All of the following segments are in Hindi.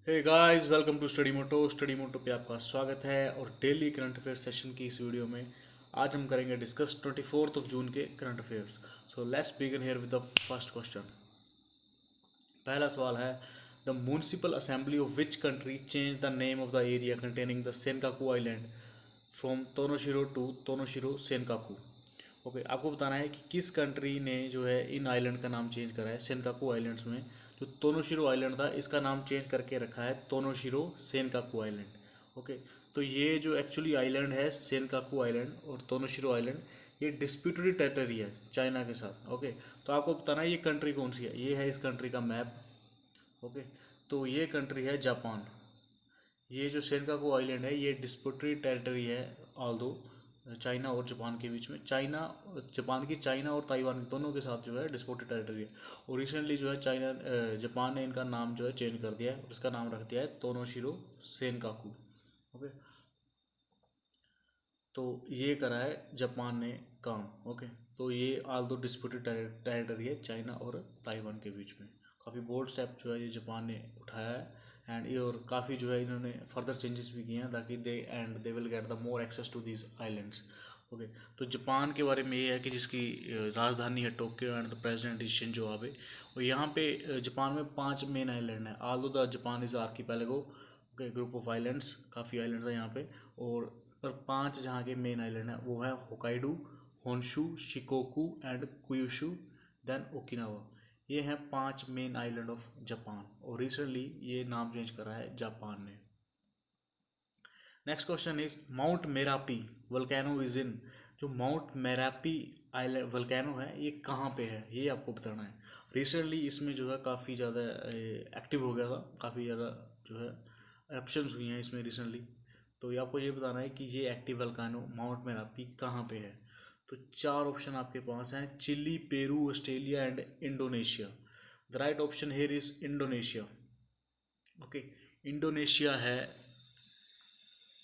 Hey guys, welcome to study Moto पे आपका स्वागत है। और डेली करंट अफेयर सेशन की इस वीडियो में आज हम करेंगे डिस्कस 24 जून के current affairs. So let's begin here with the first question. पहला सवाल है, the municipal assembly of which country change the name of the area containing the Senkaku island from Tonoshiro to Tonoshiro Senkaku. Okay, आपको बताना है कि किस कंट्री ने जो है इन आइलैंड का नाम चेंज करा है। सेनकाकू आइलैंड्स में जो तोनोशिरो आइलैंड था इसका नाम चेंज करके रखा है तोनोशिरो सेनकाकू आइलैंड। ओके, तो ये जो एक्चुअली आइलैंड है सेनकाकू आइलैंड और तोनोशिरो आइलैंड, ये डिस्प्यूटेड टेरिटरी है चाइना के साथ। ओके, तो आपको बताना है ये कंट्री कौन सी है। ये है इस कंट्री का मैप। ओके, तो ये कंट्री है जापान। ये जो सेनकाकू आइलैंड है ये डिस्प्यूटेड टेरिटरी है ऑल्दो चाइना और जापान के बीच में। चाइना और ताइवान दोनों के साथ जो है डिस्प्यूटेड टेरिटरी है। और रिसेंटली जो है जापान ने इनका नाम जो है चेंज कर दिया है और इसका नाम रख दिया है तोनोशिरो सेनकाकू। ओके, तो ये करा है जापान ने काम। ओके, तो ये ऑल दो डिस्प्यूटेड टेरिटरी है चाइना और ताइवान के बीच में। काफ़ी बोल्ड स्टेप जो है ये जापान ने उठाया है। एंड ये और काफ़ी जो है इन्होंने फर्दर चेंजेस भी किए हैं ताकि they will get the more access to these islands. Okay, तो जापान के बारे में ये है कि जिसकी राजधानी है Tokyo and the president is Shinzo Abe. और यहाँ पे जापान में 5 मेन आइलैंड है। Although the Japan is archipelago. Okay, group of islands, काफ़ी आइलैंड्स हैं यहाँ पे। और पर 5 जहाँ के मेन आइलैंड हैं वो है Hokkaido, Honshu, Shikoku and Kyushu, then Okinawa. ये हैं 5 मेन आइलैंड ऑफ जापान और रिसेंटली ये नाम चेंज करा है जापान ने। Next question is Mount Merapi volcano is in. जो माउंट मेरापी आइलैंड वल्केनो है ये कहाँ पे है, ये आपको बताना है। रिसेंटली इसमें जो है काफ़ी ज़्यादा एक्टिव हो गया था, काफ़ी ज़्यादा जो है एरप्शंस हुई हैं इसमें रिसेंटली। तो ये आपको ये बताना है कि ये एक्टिव वल्केनो माउंट मेरापी कहाँ पे है। तो 4 ऑप्शन आपके पास हैं, Chile, Peru, Australia and Indonesia. The right option here is Indonesia. Okay, Indonesia है,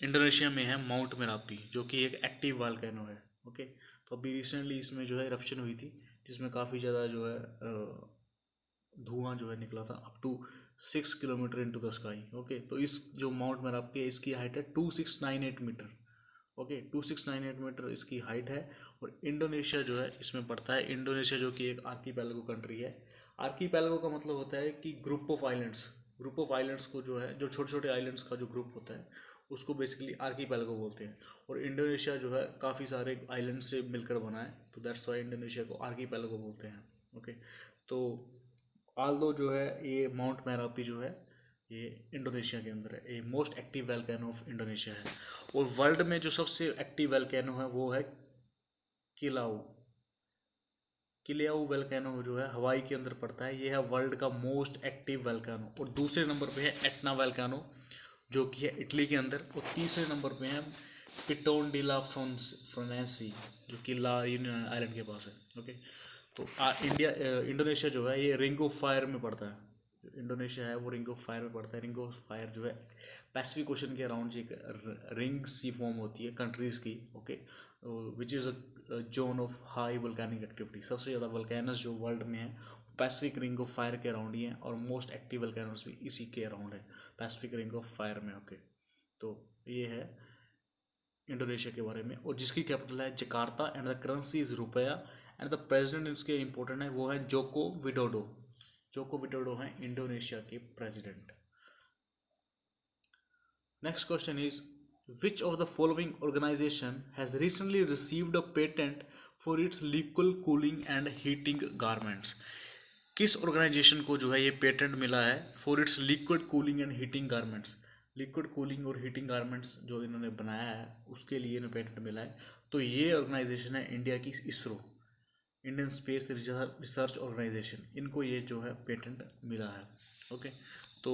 इंडोनेशिया में है माउंट मेरापी जो कि एक एक्टिव वॉल्केनो है। ओके, तो अभी रिसेंटली इसमें जो है इरप्शन हुई थी जिसमें काफ़ी ज़्यादा जो है धुआं जो है निकला था up to 6 kilometre into the sky. Okay, तो इस जो माउंट मेरापी है इसकी हाइट है 2698 मीटर। ओके, 2698 मीटर इसकी हाइट है। और इंडोनेशिया जो है इसमें पड़ता है। इंडोनेशिया जो कि एक आर्कीपेलागो कंट्री है। आर्कीपेलागो का मतलब होता है कि group of islands. Group of islands को जो है, जो छोटे छोटे आइलैंड्स का जो ग्रुप होता है उसको बेसिकली आर्कीपेलागो बोलते हैं। और इंडोनेशिया जो है काफ़ी सारे आइलैंड से मिलकर बना है, तो दैट्स वाई इंडोनेशिया को आर्कीपेलागो बोलते हैं। ओके, तो आल्दो जो है ये माउंट मेरापी जो है ये इंडोनेशिया के अंदर है। ये मोस्ट एक्टिव वैल्केनो ऑफ इंडोनेशिया है। और वर्ल्ड में जो सबसे एक्टिव वैल्केनो है वो है किलाऊ। किलियाऊ वैल्केनो जो है हवाई के अंदर पड़ता है। ये है वर्ल्ड का मोस्ट एक्टिव वैल्केनो। और दूसरे नंबर पे है एटना वैल्केनो जो कि है इटली के अंदर। और तीसरे नंबर पे है पिटोन डी ला फ्रोनेंसी जो कि ला यूनियन आइलैंड के पास है। ओके, तो इंडोनेशिया जो है ये रिंग ऑफ फायर में पड़ता है। जो इंडोनेशिया है वो रिंग ऑफ फायर में पड़ता है। रिंग ऑफ फायर जो है पैसिफिक ओशन के अराउंड एक रिंग सी फॉर्म होती है कंट्रीज़ की। Okay, which is a zone of high volcanic activity. सबसे ज़्यादा वोल्केनस जो वर्ल्ड में है पैसिफिक रिंग ऑफ फायर के अराउंड ही है। और मोस्ट एक्टिव वोल्केनस भी इसी के अराउंड है, पैसिफिक रिंग ऑफ फायर में। ओके, तो ये है इंडोनेशिया के बारे में। और जिसकी कैपिटल है Jakarta and the currency is rupiah. And the president इसके इंपॉर्टेंट है वो है जोको विडोडो। जोको विडोडो हैं इंडोनेशिया के president. Next question is which of the following organisation has recently received a patent for its liquid cooling and heating garments. किस ऑर्गेनाइजेशन को जो है ये पेटेंट मिला है for its liquid cooling and heating garments. Liquid cooling और हीटिंग गारमेंट्स जो इन्होंने बनाया है उसके लिए इन्हें पेटेंट मिला है। तो ये ऑर्गेनाइजेशन है इंडिया की ISRO, Indian space research organisation. इनको ये जो है पेटेंट मिला है। ओके, तो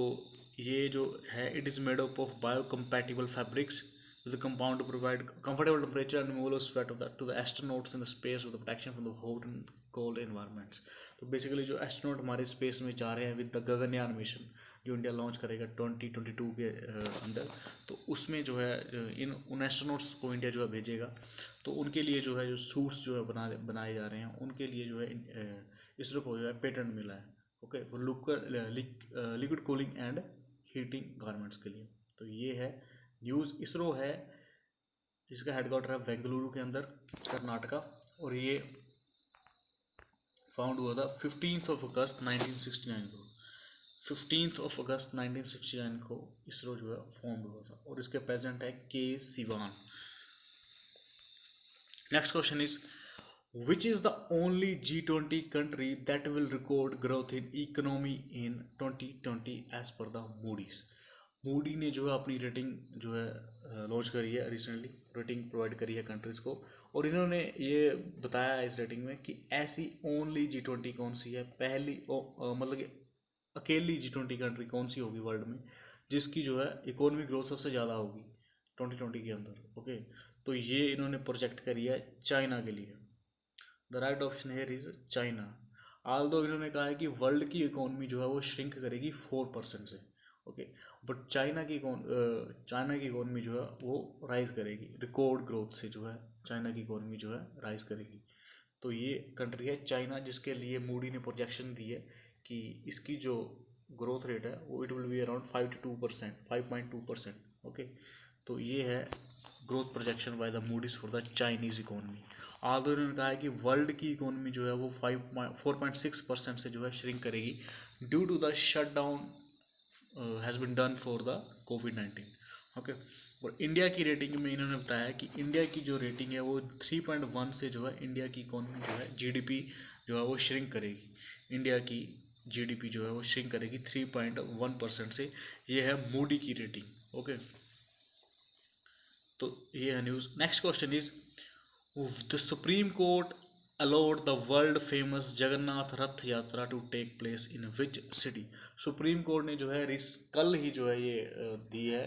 ये जो है it is made up of bio compatible fabrics with the compound to provide comfortable temperature and removal of sweat of to the astronauts in the space with the protection from the hot and cold environments। तो बेसिकली जो एस्ट्रोनॉट हमारे स्पेस में जा रहे हैं विद द गगनयान मिशन जो इंडिया लॉन्च करेगा 2022 के अंदर, तो उसमें जो है इन उन एस्ट्रोनॉट्स को इंडिया जो है भेजेगा। तो उनके लिए जो है जो सूट्स जो है बनाए जा रहे हैं उनके लिए जो है इसरो को जो है पेटेंट मिला है। Okay, liquid cooling and heating garments के लिए। तो ये है न्यूज़। इसरो है जिसका हेडक्वार्टर है बेंगलुरु के अंदर, कर्नाटका, और ये फाउंड हुआ था 15 अगस्त 1969 को। 15 अगस्त 1969 को इसरो जो है फाउंड हुआ था, और इसके प्रेजेंट है के Siwan. Next question is which is the only G20 country that will record growth in economy in 2020 as per the Moody's। Moody ने जो है अपनी रेटिंग जो है लॉन्च करी है रिसेंटली, रेटिंग प्रोवाइड करी है कंट्रीज़ को, और इन्होंने ये बताया इस रेटिंग में कि ऐसी ओनली G20 कौन सी है, पहली मतलब कि अकेली G20 कंट्री कौन सी होगी वर्ल्ड में जिसकी जो है इकोनॉमिक ग्रोथ सबसे ज़्यादा होगी 2020 के अंदर। ओके, तो ये इन्होंने प्रोजेक्ट करी है चाइना के लिए। The right option here is China. Aldous इन्होंने कहा है कि वर्ल्ड की इकोनॉमी जो है वो श्रिंक करेगी 4% से। ओके, बट चाइना की इकोनॉमी जो है वो राइज करेगी, रिकॉर्ड ग्रोथ से जो है चाइना की इकोनॉमी जो है राइज करेगी। तो ये कंट्री है चाइना, जिसके लिए मूडी ने प्रोजेक्शन दी है कि इसकी जो ग्रोथ रेट है वो it will be around 5.2%। Okay, तो ये है growth projection by the Moody's for the Chinese economy. Aldous ने कहा है कि वर्ल्ड की इकोनॉमी जो है वो 4.6% से जो है श्रिंक करेगी due to the shut down has been done for the कोविड-19। ओके, और इंडिया की रेटिंग में इन्होंने बताया कि इंडिया की जो रेटिंग है वो 3.1 से जो है इंडिया की इकोनॉमी जो है जीडीपी जो है वो श्रिंक करेगी। इंडिया की जीडीपी जो है वो श्रिंक करेगी 3.1% से। ये है मूडी की रेटिंग। ओके, तो ये है news. Next question is the supreme court allowed the world famous Jagannath Rath Yatra to take place in which city. Supreme court ने जो है कल ही जो है ये दी है,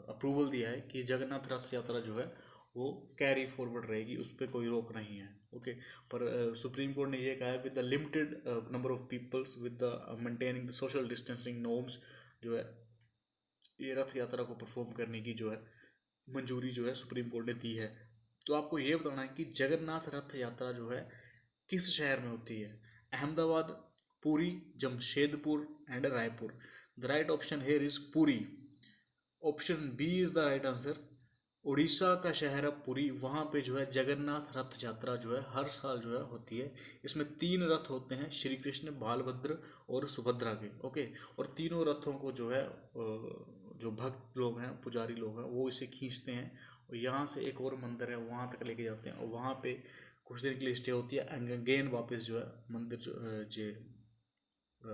अप्रूवल दिया है कि जगन्नाथ रथ यात्रा जो है वो कैरी फॉरवर्ड रहेगी, उस पर कोई रोक नहीं है। ओके, पर सुप्रीम कोर्ट ने ये कहा है with the limited number of peoples with the maintaining the social distancing norms, जो है ये रथ यात्रा को परफॉर्म करने की जो है मंजूरी जो है सुप्रीम कोर्ट ने दी है। तो आपको ये बताना है कि जगन्नाथ रथ यात्रा जो है किस शहर में होती है। Ahmedabad, Puri, Jamshedpur and Raipur. The right option here is Puri. Option B is the right answer. Orissa का शहर है पुरी, वहाँ पे जो है जगन्नाथ रथ यात्रा जो है हर साल जो है होती है। इसमें 3 रथ होते हैं, श्री कृष्ण, बालभद्र और सुभद्रा के। ओके, और तीनों रथों को जो है जो भक्त लोग हैं, पुजारी लोग हैं, वो इसे खींचते हैं और यहाँ से एक और मंदिर है वहाँ तक लेके जाते हैं, और वहाँ पे कुछ देर के लिए स्टे होती है। अगेन वापस जो है मंदिर जो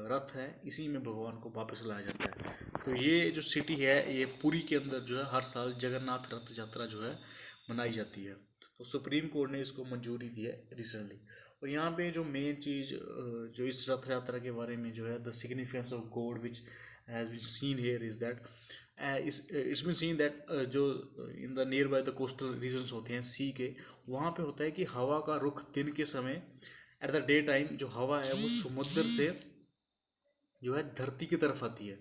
रथ है इसी में भगवान को वापस लाया जाता है। तो ये जो सिटी है ये पुरी के अंदर जो है हर साल जगन्नाथ रथ यात्रा जो है मनाई जाती है। तो सुप्रीम कोर्ट ने इसको मंजूरी दी है रिसेंटली। और यहाँ पे जो मेन चीज़ जो इस रथ यात्रा के बारे में जो है the significance of god which has been seen here is that it's been seen that जो in the nearby the coastal regions होते हैं सी के, वहाँ पे होता है कि हवा का रुख दिन के समय एट द डे टाइम जो हवा है वो समुद्र से जो है धरती की तरफ आती है।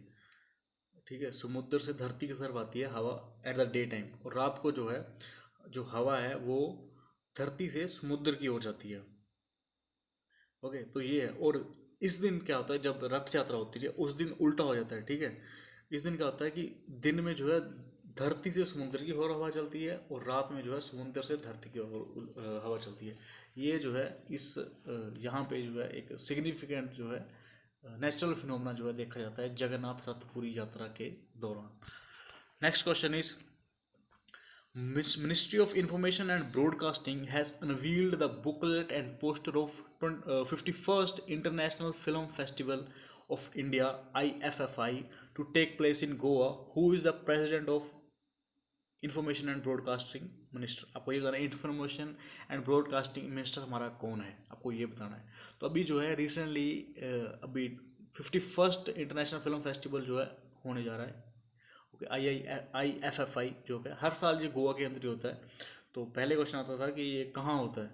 ठीक है, समुद्र से धरती की तरफ आती है हवा एट द डे टाइम, और रात को जो है जो हवा है वो धरती से समुद्र की ओर जाती है। ओके, तो ये है। और इस दिन क्या होता है जब रथ यात्रा होती है उस दिन उल्टा हो जाता है। ठीक है, इस दिन क्या होता है कि दिन में जो है धरती से समुद्र की ओर हवा चलती है और रात में जो है समुद्र से धरती की ओर हवा चलती है। ये जो है इस यहाँ पे जो है एक सिग्निफिकेंट जो है नेचुरल फिनोमेना जो है देखा जाता है जगन्नाथ रथपुरी यात्रा के दौरान। Next question is Ministry of Information and Broadcasting has unveiled the booklet and poster of 51st International Film Festival of India IFFI to take place in Goa. Who is the president of information and broadcasting minister? आपको ये बताना है इन्फॉर्मेशन एंड ब्रॉडकास्टिंग मिनिस्टर हमारा कौन है, आपको ये बताना है। तो अभी जो है रिसेंटली अभी 51st इंटरनेशनल फिल्म फेस्टिवल जो है होने जा रहा है। ओके, IFFI जो है हर साल ये गोवा के अंदर ही होता है। तो पहले क्वेश्चन आता था कि ये कहाँ होता है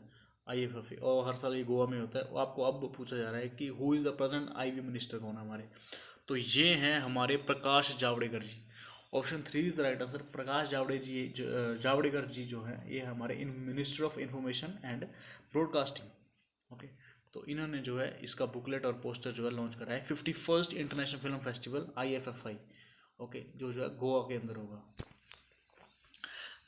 IFFI, और हर साल ये गोवा में होता है। और आपको अब पूछा जा रहा है कि who is the present IB minister कौन है हमारे? तो ये हैं हमारे Prakash Javadekar ji. Option 3 is the right answer. Prakash Javadekar ji जो है ये हमारे minister of information and broadcasting. Okay, तो इन्होंने जो है इसका बुकलेट और पोस्टर जो है लॉन्च करा है 51st international film festival IFFI okay, जो है गोवा के अंदर होगा।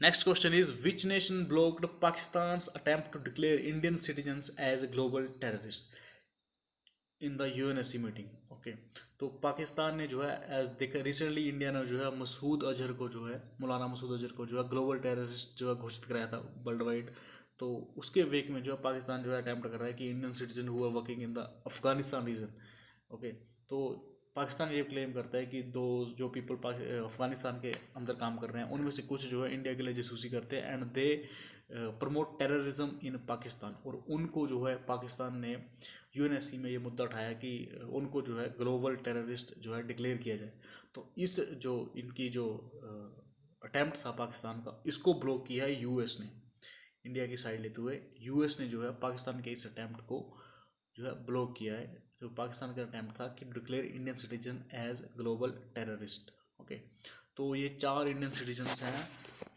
Next question is which nation blocked Pakistan attempt to declare Indian citizens as global terrorist in the UNSC meeting. Okay, तो पाकिस्तान ने जो है एज देखा रिसेंटली इंडिया ने जो है मसूद अजहर को जो है मौलाना मसूद अजहर को जो है ग्लोबल टेररिस्ट जो है घोषित कराया था वर्ल्ड वाइड। तो उसके वेक में जो है पाकिस्तान जो है अटैम्प्ट कर रहा है कि इंडियन सिटीजन हुआ working in the Afghanistan region. Okay, तो पाकिस्तान ये क्लेम करता है कि दो जो पीपल अफगानिस्तान के अंदर काम कर रहे हैं उनमें से कुछ जो है इंडिया के लिए जासूसी करते हैं and they promote terrorism in Pakistan. और उनको जो है पाकिस्तान ने यूएनएससी में ये मुद्दा उठाया कि उनको जो है ग्लोबल टेररिस्ट जो है डिक्लेयर किया जाए। तो इस जो इनकी जो अटैम्प्ट था पाकिस्तान का, इसको ब्लॉक किया है यूएस ने। इंडिया की साइड लेते हुए यूएस ने जो है पाकिस्तान के इस अटैम्प्ट को जो है ब्लॉक किया है, जो पाकिस्तान का अटैम्प्ट था कि declare Indian citizen as global terrorist. Okay, तो ये 4 इंडियन सिटीजन्स हैं,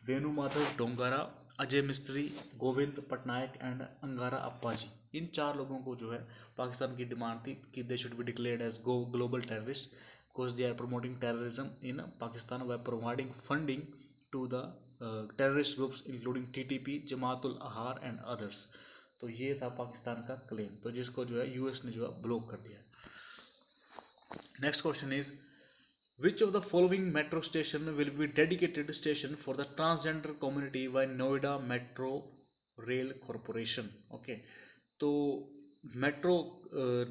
वेणु माधव डोंगारा, अजय मिस्त्री, गोविंद पटनायक एंड अंगारा अप्पाजी। इन 4 लोगों को जो है पाकिस्तान की डिमांड थी कि they should be declared as global terrorist because they are promoting terrorism in Pakistan by providing funding to the terrorist groups including TTP, Jamaatul Ahrar and others. तो ये था पाकिस्तान का क्लेम, तो जिसको जो है यूएस ने जो है ब्लॉक कर दिया। Next question is which of the following metro station will be dedicated station for the transgender community by Noida metro rail corporation. Okay, तो metro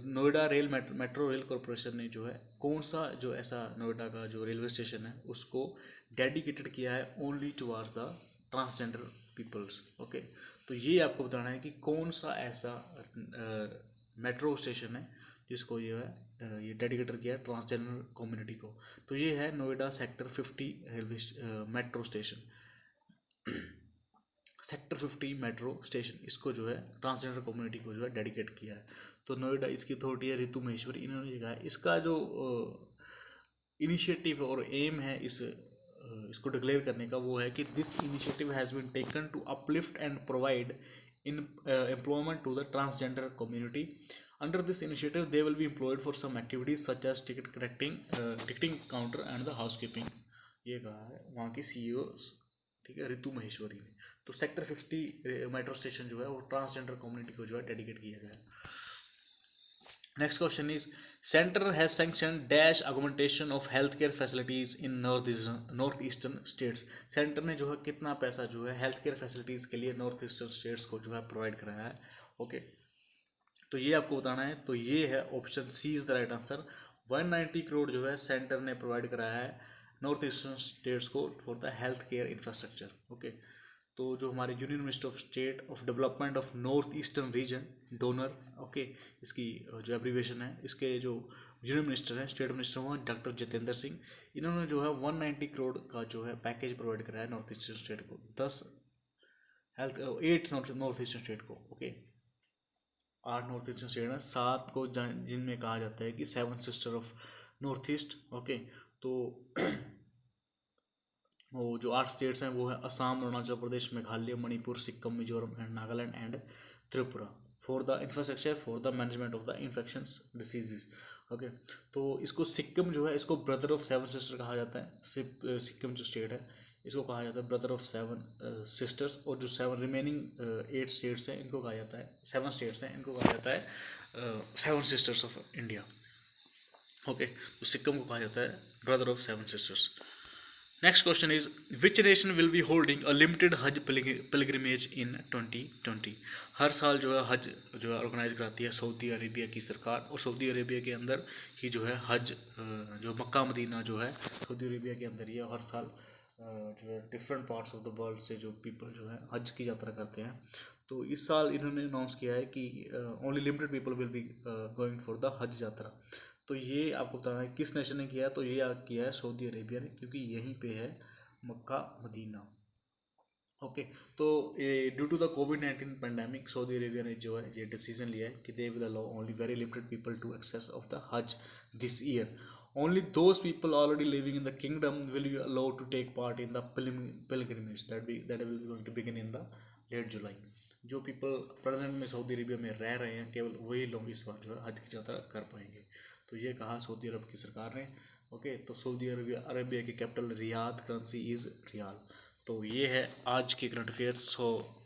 Noida metro rail corporation ने जो है कौन सा जो ऐसा नोएडा का जो रेलवे स्टेशन है उसको डेडिकेटेड किया है only towards the transgender peoples. Okay, तो ये आपको बताना है कि कौन सा ऐसा मेट्रो स्टेशन है जिसको ये है ये डेडिकेटेड किया है ट्रांसजेंडर कम्युनिटी को। तो ये है Noida sector 50 railway metro station. Sector 50 metro station, इसको जो है ट्रांसजेंडर कम्युनिटी को जो है डेडिकेट किया है। तो नोएडा इसकी अथॉरिटी है रितु महेश्वरी, इन्होंने कहा है। इसका जो इनिशिएटिव और एम है इसको डिक्लेयर करने का वो है कि this initiative has been taken to uplift and provide in employment to the transgender community. Under this initiative they will be employed for some activities such as ticket collecting, ticketing counter and the house keeping. ये कहा है वहाँ की CEO, ठीक है, रितु महेश्वरी ने। तो सेक्टर 50 मेट्रो स्टेशन जो है वो ट्रांसजेंडर कम्युनिटी को जो है डेडिकेट किया गया है। Next question is centre has sanction dash augmentation of health care facilities in north eastern states. Centre ने जो है कितना पैसा जो है हेल्थ केयर फैसिलिटीज़ के लिए नॉर्थ ईस्टर्न स्टेट्स को जो है प्रोवाइड कराया है। ओके, तो ये आपको बताना है। तो ये है option C is the right answer. 190 crore जो है सेंटर ने प्रोवाइड कराया है नॉर्थ ईस्टर्न स्टेट्स को for the health care infrastructure. Okay, तो जो हमारे union minister of state of development of north eastern region DoNER, okay, इसकी जो एब्रीवेशन है, इसके जो यूनियन मिनिस्टर हैं स्टेट मिनिस्टर वो डॉक्टर जितेंद्र सिंह, इन्होंने जो है 190 करोड़ का जो है पैकेज प्रोवाइड कराया नॉर्थ ईस्टर्न स्टेट को, 8 नॉर्थ ईस्टर्न स्टेट को। ओके, 8 नॉर्थ ईस्टर्न स्टेट है, 7 को जिनमें कहा जाता है कि 7 sister of north east. Okay, तो वो जो 8 स्टेट्स हैं वो है Assam, Arunachal Pradesh, Meghalaya, Manipur, Sikkim, Mizoram and Nagaland and Tripura for the infrastructure for the management of the infections diseases. Okay, तो इसको सिक्किम जो है इसको ब्रदर ऑफ 7 सिस्टर कहा जाता है। सिक्किम जो स्टेट है इसको कहा जाता है ब्रदर ऑफ 7 सिस्टर्स, और जो 7 रिमेनिंग 8 स्टेट्स हैं इनको कहा जाता है 7 स्टेट्स हैं इनको कहा जाता है 7 सिस्टर्स ऑफ इंडिया। ओके, तो सिक्किम को कहा जाता है brother of 7 sisters. Next question is which nation will be holding a limited हज पिलग्रिमेज इन 2020। हर साल जो है हज जो है ऑर्गेनाइज कराती है सऊदी अरेबिया की सरकार, और सऊदी अरेबिया के अंदर ही जो है हज जो मक्का मदीना जो है सऊदी अरेबिया के अंदर ही है। हर साल जो है different parts of the world से जो पीपल जो है हज की यात्रा करते हैं। तो इस साल इन्होंने अनाउंस किया है कि only limited people will be going for the हज यात्रा। तो ये आपको बताना है किस नेशन ने किया है। तो ये किया है सऊदी अरेबिया ने, क्योंकि यहीं पे है मक्का मदीना। ओके, तो ड्यू टू द कोविड-19 पेंडेमिक सऊदी अरेबिया ने जो है ये डिसीजन लिया है कि they will allow only very limited people to access of the Hajj this year. Only those people already living in the kingdom will be allowed to take part in the pilgrimage that will be going to begin in the late July. जो पीपल प्रेजेंट में सऊदी अरेबिया में रह रहे हैं केवल वही लोग इस बार जो है हज की यात्रा कर पाएंगे। तो ये कहा सऊदी अरब की सरकार ने। ओके, तो सऊदी अरेबिया की capital Riyadh, currency is riyal. तो ये है आज के current affairs. So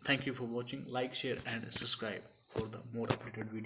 thank you for watching, like share and subscribe for the more updated video.